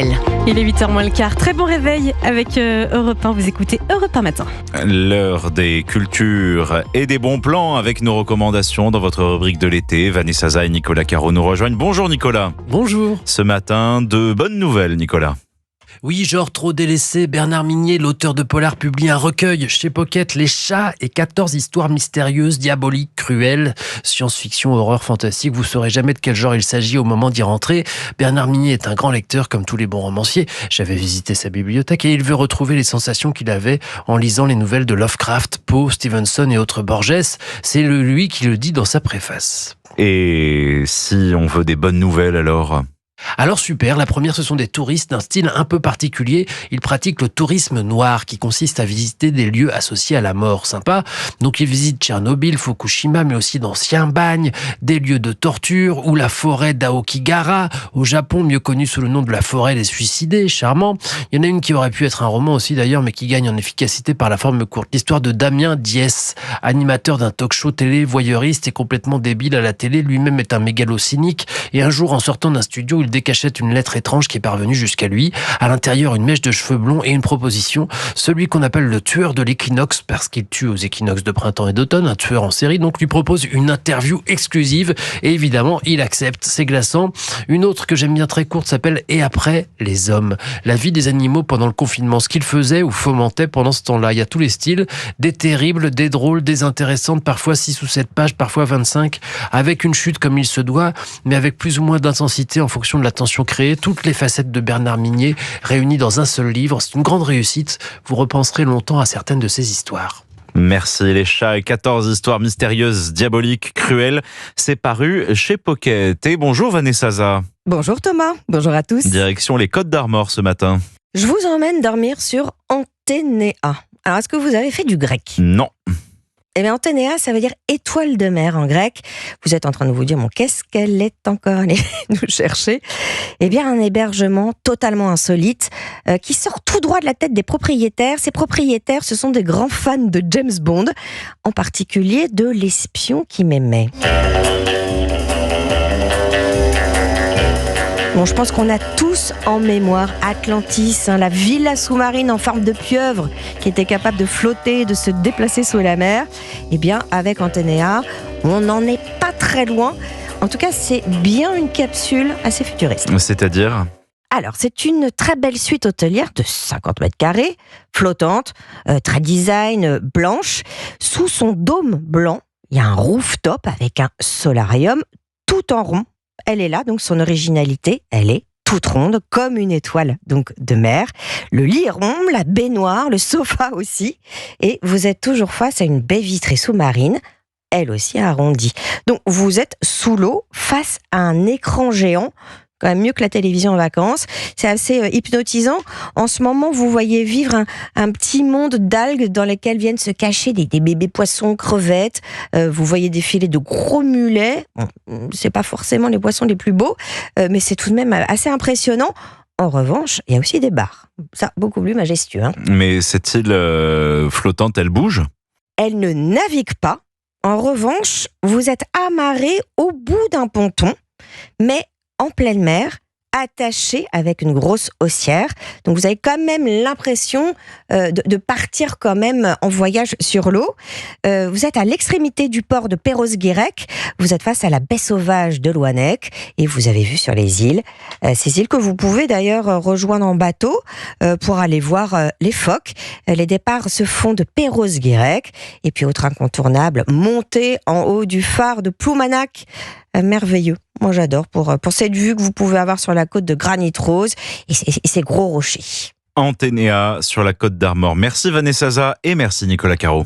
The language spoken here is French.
Il est 8h moins le quart. Très bon réveil avec Europe 1. Vous écoutez Europe 1 matin. L'heure des cultures et des bons plans avec nos recommandations dans votre rubrique de l'été. Vanessa Zah et Nicolas Caro nous rejoignent. Bonjour Nicolas. Bonjour. Ce matin, de bonnes nouvelles Nicolas. Oui, genre trop délaissé, Bernard Minier, l'auteur de polar, publie un recueil chez Pocket, Les chats et 14 histoires mystérieuses, diaboliques, cruelles, science-fiction, horreur, fantastique. Vous saurez jamais de quel genre il s'agit au moment d'y rentrer. Bernard Minier est un grand lecteur comme tous les bons romanciers. J'avais visité sa bibliothèque et il veut retrouver les sensations qu'il avait en lisant les nouvelles de Lovecraft, Poe, Stevenson et autres Borges. C'est lui qui le dit dans sa préface. Et si on veut des bonnes nouvelles alors ? Alors super, la première ce sont des touristes d'un style un peu particulier. Ils pratiquent le tourisme noir qui consiste à visiter des lieux associés à la mort. Sympa. Donc ils visitent Tchernobyl, Fukushima, mais aussi d'anciens bagnes, des lieux de torture ou la forêt d'Aokigahara au Japon, mieux connue sous le nom de la forêt des suicidés. Charmant. Il y en a une qui aurait pu être un roman aussi d'ailleurs, mais qui gagne en efficacité par la forme courte. L'histoire de Damien Diès, animateur d'un talk-show télé, voyeuriste et complètement débile à la télé. Lui-même est un mégalo cynique et un jour en sortant d'un studio, il décachette une lettre étrange qui est parvenue jusqu'à lui. À l'intérieur, une mèche de cheveux blonds et une proposition. Celui qu'on appelle le tueur de l'équinoxe, parce qu'il tue aux équinoxes de printemps et d'automne, un tueur en série, donc lui propose une interview exclusive. Et évidemment, il accepte. C'est glaçant. Une autre que j'aime bien très courte s'appelle « Et après, les hommes ». La vie des animaux pendant le confinement, ce qu'ils faisaient ou fomentaient pendant ce temps-là. Il y a tous les styles, des terribles, des drôles, des intéressantes, parfois 6 ou 7 pages, parfois 25, avec une chute comme il se doit, mais avec plus ou moins d'intensité en fonction de la tension créée, toutes les facettes de Bernard Minier réunies dans un seul livre. C'est une grande réussite. Vous repenserez longtemps à certaines de ces histoires. Merci. Les chats et 14 histoires mystérieuses, diaboliques, cruelles. C'est paru chez Pocket. Et bonjour Vanessa Zah. Bonjour Thomas. Bonjour à tous. Direction les Côtes d'Armor ce matin. Je vous emmène dormir sur Anténéa. Alors, est-ce que vous avez fait du grec ? Non. Eh bien, Anténéa, ça veut dire étoile de mer en grec. Vous êtes en train de vous dire, bon, qu'est-ce qu'elle est encore allée nous chercher ? Eh bien, un hébergement totalement insolite qui sort tout droit de la tête des propriétaires. Ces propriétaires, ce sont des grands fans de James Bond, en particulier de L'espion qui m'aimait. Bon, je pense qu'on a tous en mémoire Atlantis, la villa sous-marine en forme de pieuvre qui était capable de flotter et de se déplacer sous la mer. Eh bien, avec Anténéa, on n'en est pas très loin. En tout cas, c'est bien une capsule assez futuriste. C'est-à-dire ? Alors, c'est une très belle suite hôtelière de 50 mètres carrés, flottante, très design, blanche. Sous son dôme blanc, il y a un rooftop avec un solarium tout en rond. Elle est là, donc son originalité, elle est toute ronde, comme une étoile donc de mer. Le lit est rond, la baignoire, le sofa aussi. Et vous êtes toujours face à une baie vitrée sous-marine, elle aussi arrondie. Donc vous êtes sous l'eau, face à un écran géant, quand même mieux que la télévision en vacances. C'est assez hypnotisant. En ce moment, vous voyez vivre un petit monde d'algues dans lesquelles viennent se cacher des bébés poissons, crevettes. Vous voyez défiler de gros mulets. Bon, c'est pas forcément les poissons les plus beaux, mais c'est tout de même assez impressionnant. En revanche, il y a aussi des bars. Ça, beaucoup plus majestueux. Mais cette île flottante, elle bouge ? Elle ne navigue pas. En revanche, vous êtes amarré au bout d'un ponton, mais en pleine mer, attaché avec une grosse haussière. Donc vous avez quand même l'impression de partir quand même en voyage sur l'eau. Vous êtes à l'extrémité du port de Perros-Guirec. Vous êtes face à la baie sauvage de Loannec et vous avez vu sur les îles. Ces îles que vous pouvez d'ailleurs rejoindre en bateau pour aller voir les phoques. Les départs se font de Perros-Guirec et puis autre incontournable, monter en haut du phare de Ploumanac. Merveilleux. Moi, j'adore pour cette vue que vous pouvez avoir sur la côte de Granit Rose et ces gros rochers. Anténéa sur la Côte d'Armor. Merci Vanessa Zah et merci Nicolas Caro.